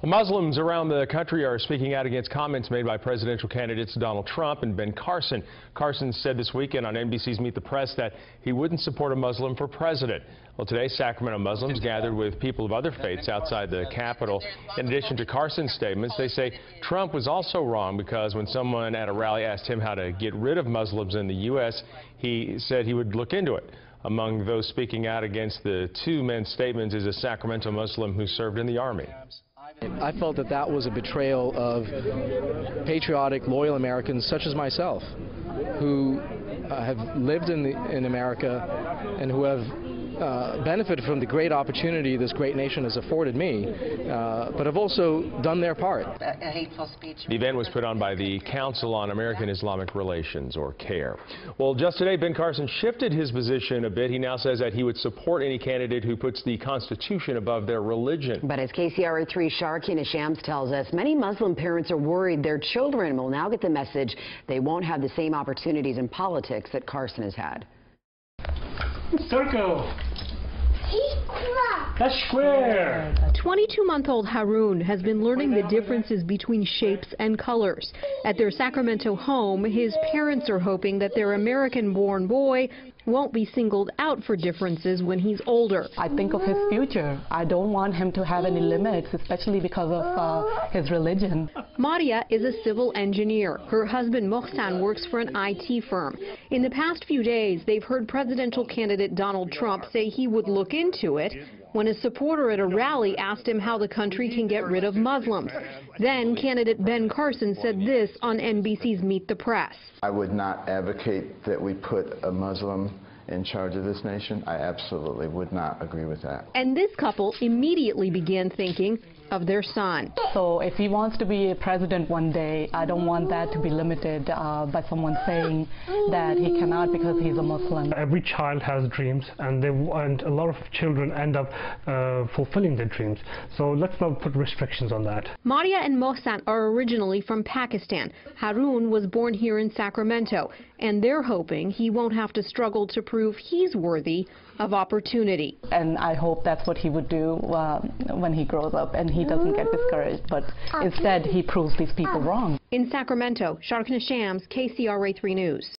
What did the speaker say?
Muslims around the country are speaking out against comments made by presidential candidates Donald Trump and Ben Carson. Carson said this weekend on NBC's Meet the Press that he wouldn't support a Muslim for president. Well, today, Sacramento Muslims gathered with people of other faiths outside the Capitol. In addition to Carson's statements, they say Trump was also wrong because when someone at a rally asked him how to get rid of Muslims in the U.S., he said he would look into it. Among those speaking out against the two men's statements is a Sacramento Muslim who served in the Army. I felt that that was a betrayal of patriotic, loyal Americans such as myself, who have lived in America and who have benefited from the great opportunity this great nation has afforded me, but have also done their part. A hateful speech. The event was put on by the Council on American Islamic Relations, or CAIR. Well, just today, Ben Carson shifted his position a bit. He now says that he would support any candidate who puts the Constitution above their religion. But as KCRA3 Sharkina Shams tells us, many Muslim parents are worried their children will now get the message they won't have the same opportunities in politics that Carson has had. Circle. That's square. 22-month-old Haroon has been learning the differences between shapes and colors. At their Sacramento home, his parents are hoping that their American-born boy won't be singled out for differences when he's older. I think of his future. I don't want him to have any limits, especially because of his religion. Maria is a civil engineer. Her husband Mohsen works for an IT firm. In the past few days, they've heard presidential candidate Donald Trump say he would look into it when a supporter at a rally asked him how the country can get rid of Muslims. Then candidate Ben Carson said this on NBC's Meet the Press. I would not advocate that we put a Muslim in charge of this nation. I absolutely would not agree with that. And this couple immediately began thinking of their son. So if he wants to be a president one day, I don't want that to be limited by someone saying that he cannot because he's a Muslim. Every child has dreams, and a lot of children end up fulfilling their dreams. So let's not put restrictions on that. Maria and Mohsen are originally from Pakistan. Haroon was born here in Sacramento, and they're hoping he won't have to struggle to prove he's worthy of opportunity. And I hope that's what he would do when he grows up and he doesn't get discouraged, but instead he proves these people wrong. In Sacramento, Sharkina Shams, KCRA3 News.